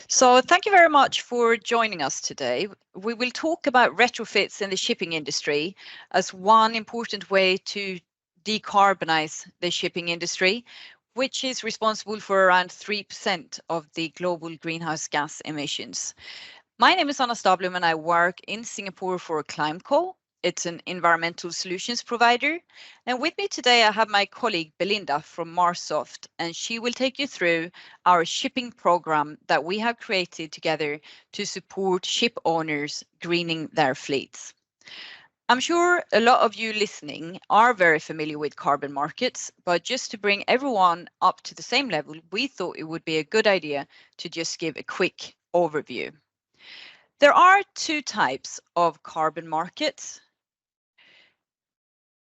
So thank you very much for joining us today. We will talk about retrofits in the shipping industry as one important way to decarbonize the shipping industry, which is responsible for around 3% of the global greenhouse gas emissions. My name is Anna Stablum and I work in Singapore for ClimeCo. It's an environmental solutions provider. And with me today, I have my colleague Belinda from Marsoft, and she will take you through our shipping program that we have created together to support ship owners greening their fleets. I'm sure a lot of you listening are very familiar with carbon markets, but just to bring everyone up to the same level, we thought it would be a good idea to just give a quick overview. There are two types of carbon markets.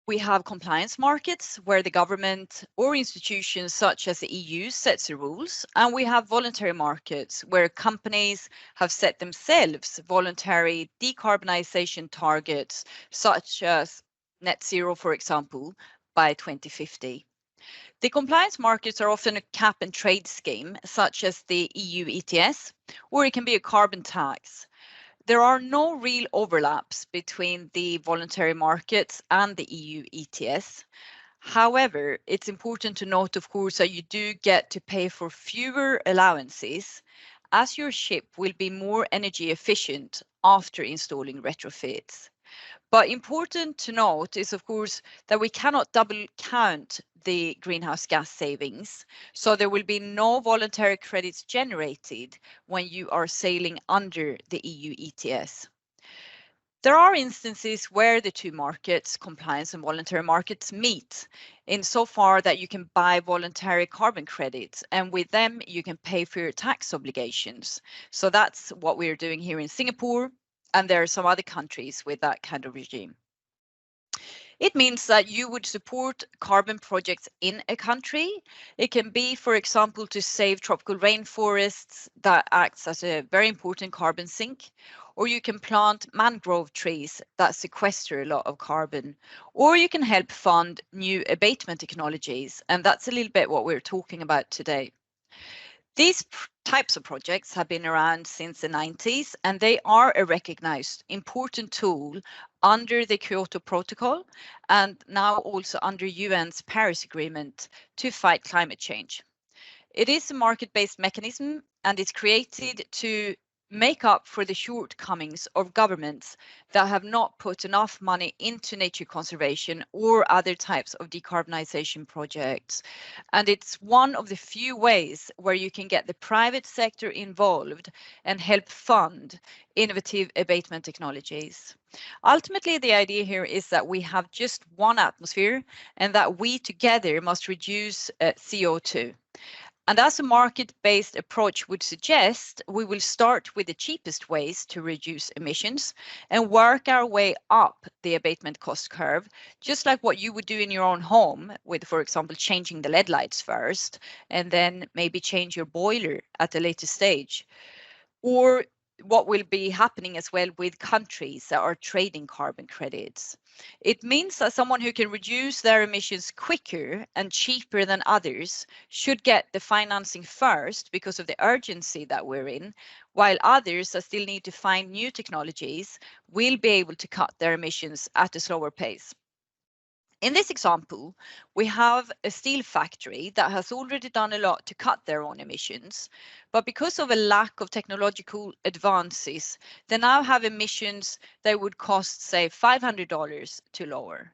We have compliance markets where the government or institutions such as the EU sets the rules, and we have voluntary markets where companies have set themselves voluntary decarbonization targets, such as net zero, for example, by 2050. The compliance markets are often a cap and trade scheme, such as the EU ETS, or it can be a carbon tax. There are no real overlaps between the voluntary markets and the EU ETS. However, it's important to note, of course, that you do get to pay for fewer allowances as your ship will be more energy efficient after installing retrofits. But important to note is, of course, that we cannot double count the greenhouse gas savings. So there will be no voluntary credits generated when you are sailing under the EU ETS. There are instances where the two markets, compliance and voluntary markets, meet insofar that you can buy voluntary carbon credits, and with them you can pay for your tax obligations. So that's what we're doing here in Singapore, and there are some other countries with that kind of regime. It means that you would support carbon projects in a country. It can be, for example, to save tropical rainforests that acts as a very important carbon sink, or you can plant mangrove trees that sequester a lot of carbon, or you can help fund new abatement technologies, and that's a little bit what we're talking about today. These types of projects have been around since the 90s, and they are a recognized important tool under the Kyoto Protocol and now also under UN's Paris Agreement to fight climate change. It is a market-based mechanism and is created to make up for the shortcomings of governments that have not put enough money into nature conservation or other types of decarbonization projects. And it's one of the few ways where you can get the private sector involved and help fund innovative abatement technologies. Ultimately, the idea here is that we have just one atmosphere and that we together must reduce CO2. And as a market-based approach would suggest, we will start with the cheapest ways to reduce emissions and work our way up the abatement cost curve, just like what you would do in your own home with, for example, changing the LED lights first, and then maybe change your boiler at a later stage. Or what will be happening as well with countries that are trading carbon credits. It means that someone who can reduce their emissions quicker and cheaper than others should get the financing first because of the urgency that we're in, while others that still need to find new technologies will be able to cut their emissions at a slower pace. In this example, we have a steel factory that has already done a lot to cut their own emissions, but because of a lack of technological advances, they now have emissions that would cost, say, $500 to lower.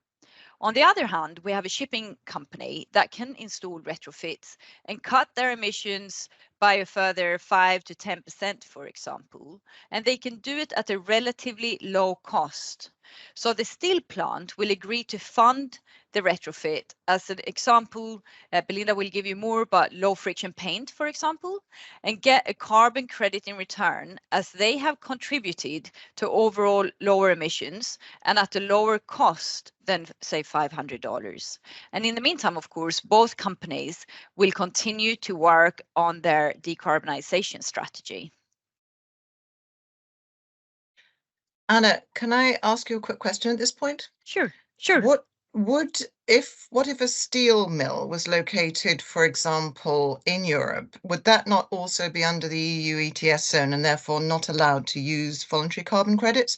On the other hand, we have a shipping company that can install retrofits and cut their emissions by a further 5 to 10%, for example, and they can do it at a relatively low cost. So the steel plant will agree to fund the retrofit. As an example, Belinda will give you more, but low friction paint, for example, and get a carbon credit in return as they have contributed to overall lower emissions and at a lower cost than, say, $500. And in the meantime, of course, both companies will continue to work on their decarbonization strategy. Anna, can I ask you a quick question at this point? Sure. What What if a steel mill was located, for example, in Europe? Would that not also be under the EU ETS zone and therefore not allowed to use voluntary carbon credits?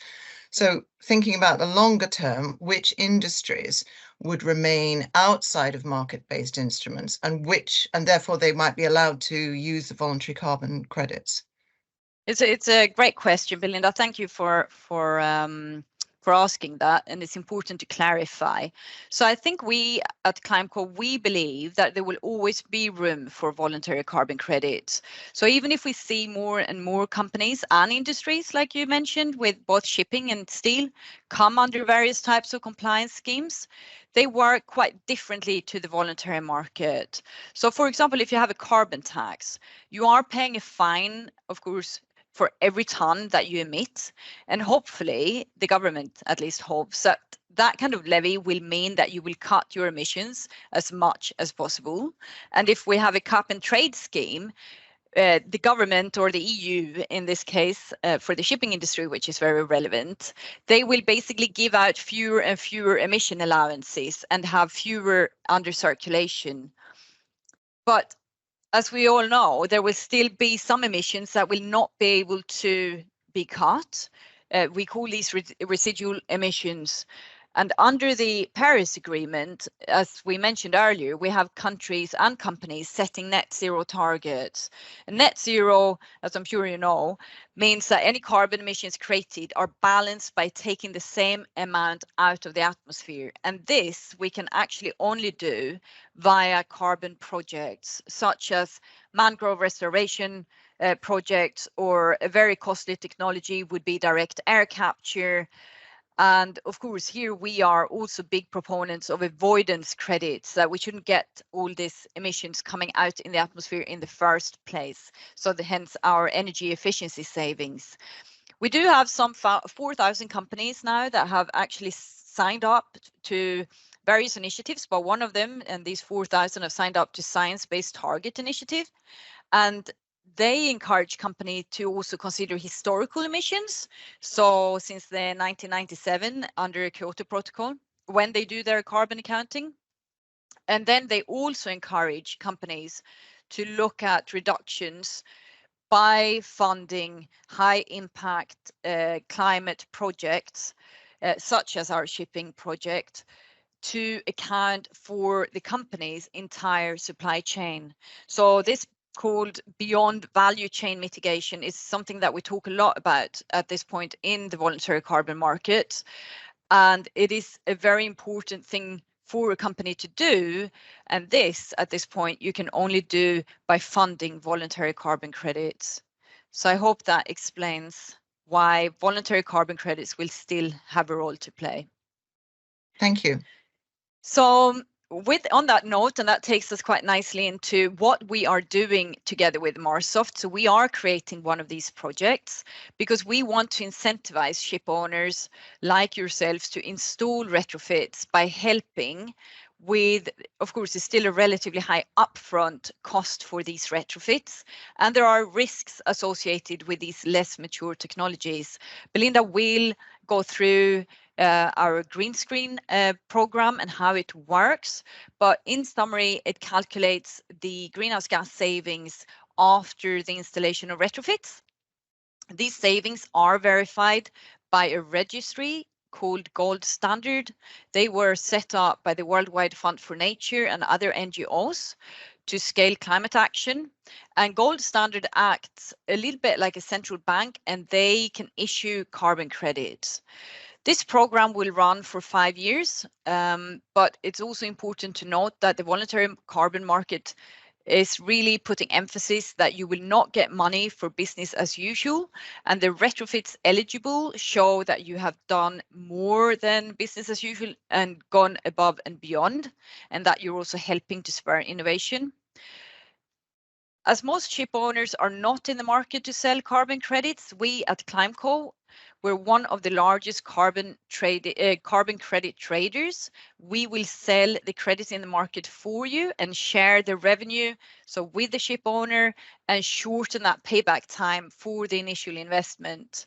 So thinking about the longer term, which industries would remain outside of market-based instruments and therefore they might be allowed to use the voluntary carbon credits? It's a great question, Belinda. Thank you for asking that, and it's important to clarify. So I think we at ClimeCo, we believe that there will always be room for voluntary carbon credits. So even if we see more and more companies and industries, like you mentioned, with both shipping and steel, come under various types of compliance schemes, they work quite differently to the voluntary market. So for example, if you have a carbon tax, you are paying a fine, of course, for every ton that you emit. And hopefully the government at least hopes that that kind of levy will mean that you will cut your emissions as much as possible. And if we have a cap and trade scheme, the government or the EU in this case for the shipping industry, which is very relevant, they will basically give out fewer and fewer emission allowances and have fewer under circulation. But as we all know, there will still be some emissions that will not be able to be cut. We call these residual emissions. And under the Paris Agreement, as we mentioned earlier, we have countries and companies setting net zero targets. And net zero, as I'm sure you know, means that any carbon emissions created are balanced by taking the same amount out of the atmosphere. And this we can actually only do via carbon projects, such as mangrove restoration projects, or a very costly technology would be direct air capture. And of course, here we are also big proponents of avoidance credits, that we shouldn't get all these emissions coming out in the atmosphere in the first place. So hence our energy efficiency savings. We do have some 4,000 companies now that have actually signed up to various initiatives, but one of them, and these 4,000 have signed up to Science Based Target Initiative. And they encourage companies to also consider historical emissions. So since the 1997 under a Kyoto Protocol, when they do their carbon accounting. And then they also encourage companies to look at reductions by funding high impact climate projects, such as our shipping project, to account for the company's entire supply chain. So this called beyond value chain mitigation is something that we talk a lot about at this point in the voluntary carbon market. And it is a very important thing for a company to do. And this, at this point, you can only do by funding voluntary carbon credits. So I hope that explains why voluntary carbon credits will still have a role to play. Thank you. So on that note, and that takes us quite nicely into what we are doing together with Marsoft. So we are creating one of these projects because we want to incentivize ship owners like yourselves to install retrofits by helping with, of course, it's still a relatively high upfront cost for these retrofits. And there are risks associated with these less mature technologies. Belinda will go through our GreenScreen program and how it works. But in summary, it calculates the greenhouse gas savings after the installation of retrofits. These savings are verified by a registry called Gold Standard. They were set up by the Worldwide Fund for Nature and other NGOs to scale climate action. And Gold Standard acts a little bit like a central bank, and they can issue carbon credits. This program will run for 5 years, but it's also important to note that the voluntary carbon market is really putting emphasis that you will not get money for business as usual, and the retrofits eligible show that you have done more than business as usual and gone above and beyond, and that you're also helping to spur innovation. As most ship owners are not in the market to sell carbon credits, we at ClimeCo, we're one of the largest carbon credit traders. We will sell the credits in the market for you and share the revenue, so with the ship owner, and shorten that payback time for the initial investment.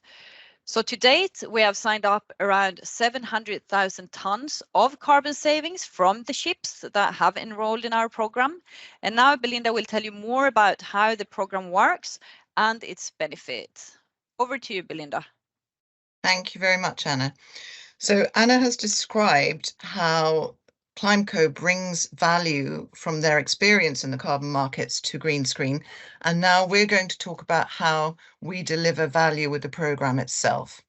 So to date, we have signed up around 700,000 tons of carbon savings from the ships that have enrolled in our program. And now Belinda will tell you more about how the program works and its benefits. Over to you, Belinda. Thank you very much, Anna. So Anna has described how ClimeCo brings value from their experience in the carbon markets to GreenScreen. And now we're going to talk about how we deliver value with the program itself.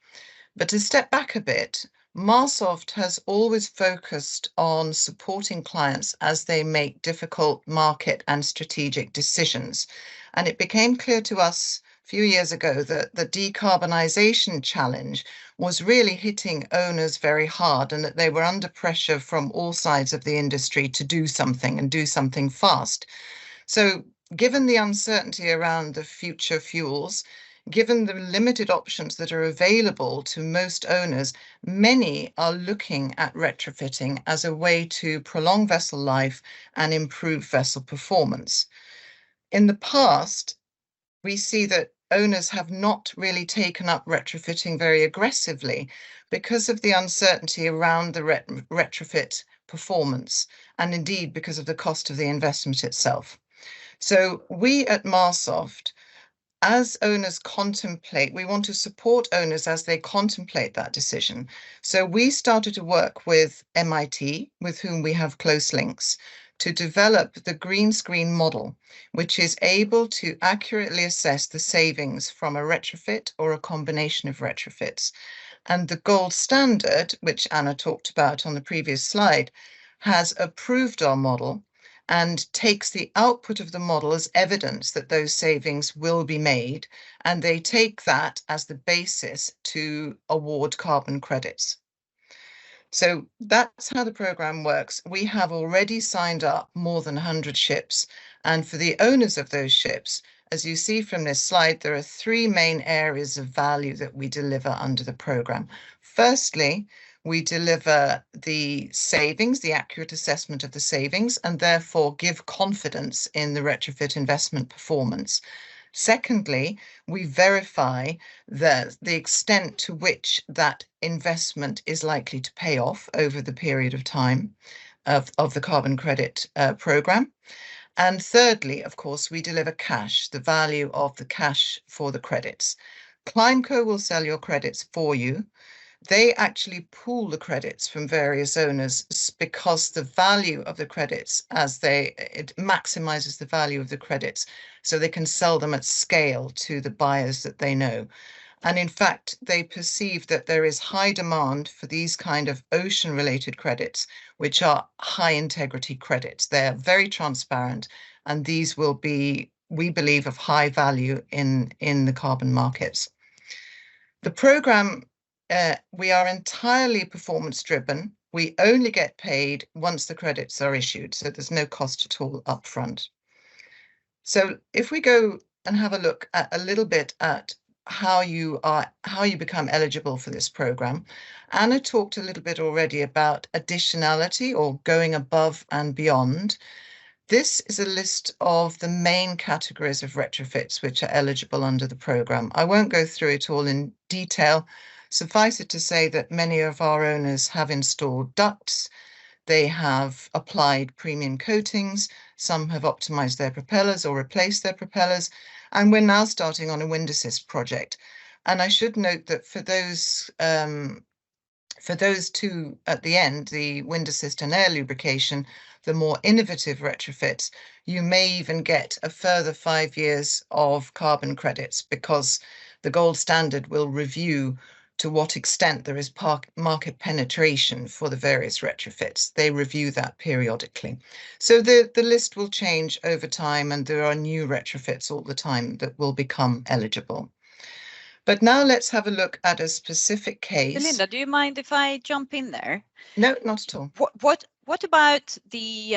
But to step back a bit, Marsoft has always focused on supporting clients as they make difficult market and strategic decisions. And it became clear to us a few years ago that the decarbonisation challenge was really hitting owners very hard and that they were under pressure from all sides of the industry to do something and do something fast. So given the uncertainty around the future fuels, given the limited options that are available to most owners, many are looking at retrofitting as a way to prolong vessel life and improve vessel performance. In the past, we see that owners have not really taken up retrofitting very aggressively because of the uncertainty around the retrofit performance, and indeed because of the cost of the investment itself. So we at Marsoft, as owners contemplate, we want to support owners as they contemplate that decision. So we started to work with MIT, with whom we have close links, to develop the GreenScreen model, which is able to accurately assess the savings from a retrofit or a combination of retrofits. And the gold standard, which Anna talked about on the previous slide, has approved our model and takes the output of the model as evidence that those savings will be made, and they take that as the basis to award carbon credits. So that's how the program works. We have already signed up more than 100 ships, and for the owners of those ships, as you see from this slide, there are three main areas of value that we deliver under the program. Firstly, we deliver the savings, the accurate assessment of the savings, and therefore give confidence in the retrofit investment performance. Secondly, we verify the extent to which that investment is likely to pay off over the period of time of the carbon credit program. And thirdly, of course, we deliver cash, the value of the cash for the credits. ClimeCo will sell your credits for you. They actually pool the credits from various owners because the value of the credits, it maximizes the value of the credits, so they can sell them at scale to the buyers that they know. And in fact, they perceive that there is high demand for these kind of ocean-related credits, which are high integrity credits. They're very transparent, and these will be, we believe, of high value in the carbon markets. The program, we are entirely performance driven. We only get paid once the credits are issued, so there's no cost at all upfront. So if we go and have a look at a little bit at how you become eligible for this program, Anna talked a little bit already about additionality or going above and beyond. This is a list of the main categories of retrofits which are eligible under the program. I won't go through it all in detail. Suffice it to say that many of our owners have installed ducts, they have applied premium coatings, some have optimized their propellers or replaced their propellers, and we're now starting on a wind assist project. And I should note that for those two at the end, the wind assist and air lubrication, the more innovative retrofits, you may even get a further 5 years of carbon credits because the gold standard will review to what extent there is market penetration for the various retrofits. They review that periodically. So the list will change over time, and there are new retrofits all the time that will become eligible. But now let's have a look at a specific case. Belinda, do you mind if I jump in there? No, not at all. What about the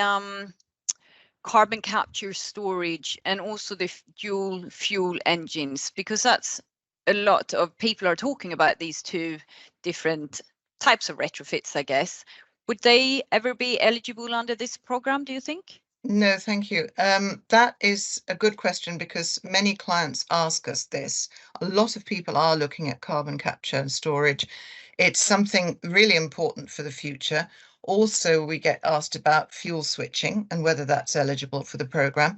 carbon capture storage and also the dual fuel engines? Because that's a lot of people are talking about these two different types of retrofits, I guess. Would they ever be eligible under this program, do you think? No, thank you. That is a good question because many clients ask us this. A lot of people are looking at carbon capture and storage. It's something really important for the future. Also, we get asked about fuel switching and whether that's eligible for the program.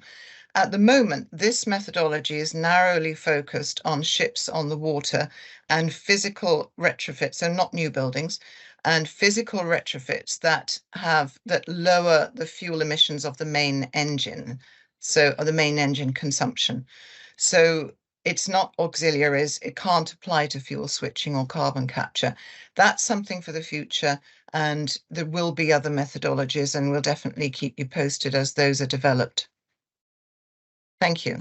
At the moment, this methodology is narrowly focused on ships on the water and physical retrofits, so not new buildings, and physical retrofits that lower the fuel emissions of the main engine, so the main engine consumption. So it's not auxiliaries, it can't apply to fuel switching or carbon capture. That's something for the future, and there will be other methodologies, and we'll definitely keep you posted as those are developed. Thank you.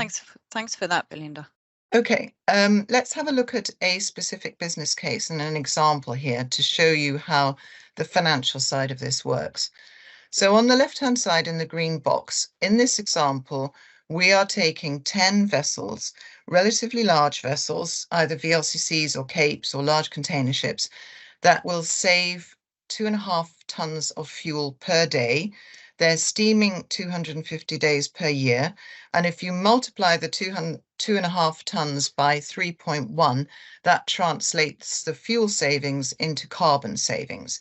Thanks for that, Belinda. Okay, let's have a look at a specific business case and an example here to show you how the financial side of this works. So on the left-hand side in the green box, in this example, we are taking 10 vessels, relatively large vessels, either VLCCs or capes or large container ships, that will save 2.5 tons of fuel per day. They're steaming 250 days per year. And if you multiply the 2.5 tons by 3.1, that translates the fuel savings into carbon savings.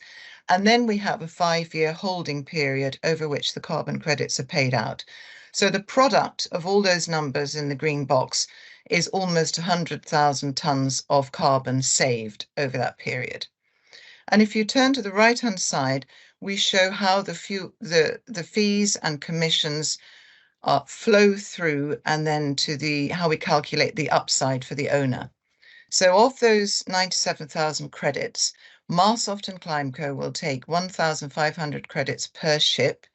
And then we have a 5-year holding period over which the carbon credits are paid out. So the product of all those numbers in the green box is almost 100,000 tons of carbon saved over that period. And if you turn to the right-hand side, we show how the fees and commissions flow through, and then to how we calculate the upside for the owner. So of those 97,000 credits, Marsoft and ClimeCo will take 1,500 credits per ship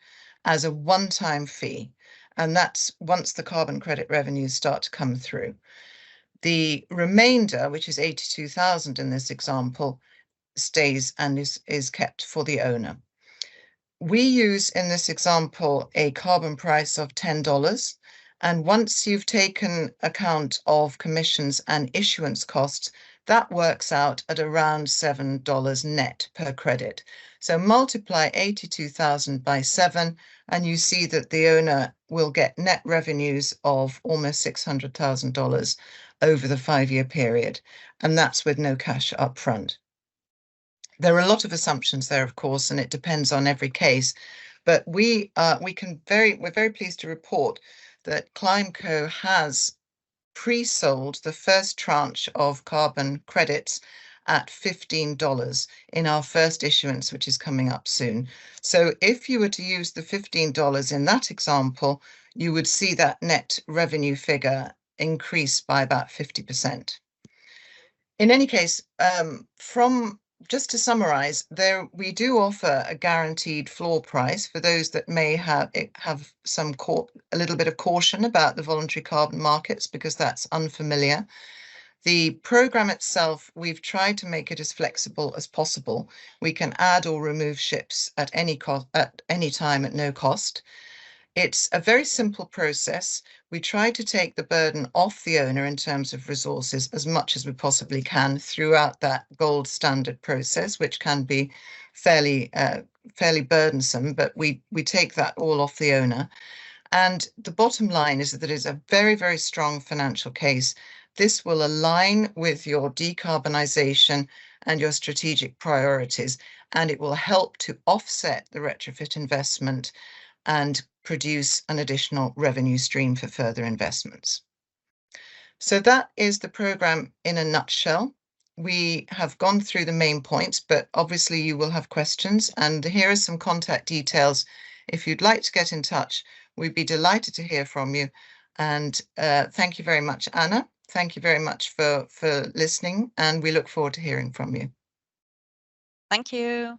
as a one-time fee. And that's once the carbon credit revenues start to come through. The remainder, which is 82,000 in this example, stays and is kept for the owner. We use in this example a carbon price of $10. And once you've taken account of commissions and issuance costs, that works out at around $7 net per credit. So multiply 82,000 by 7, and you see that the owner will get net revenues of almost $600,000 over the 5-year period. And that's with no cash up front. There are a lot of assumptions there, of course, and it depends on every case. But we're very pleased to report that ClimeCo has pre-sold the first tranche of carbon credits at $15 in our first issuance, which is coming up soon. So if you were to use the $15 in that example, you would see that net revenue figure increase by about 50%. In any case, just to summarize, we do offer a guaranteed floor price for those that may have a little bit of caution about the voluntary carbon markets, because that's unfamiliar. The program itself, we've tried to make it as flexible as possible. We can add or remove ships at any time at no cost. It's a very simple process. We try to take the burden off the owner in terms of resources as much as we possibly can throughout that gold standard process, which can be fairly burdensome, but we take that all off the owner. And the bottom line is that it is a very, very strong financial case. This will align with your decarbonisation and your strategic priorities, and it will help to offset the retrofit investment and produce an additional revenue stream for further investments. So that is the program in a nutshell. We have gone through the main points, but obviously you will have questions, and here are some contact details. If you'd like to get in touch, we'd be delighted to hear from you. And thank you very much, Anna. Thank you very much for listening, and we look forward to hearing from you. Thank you.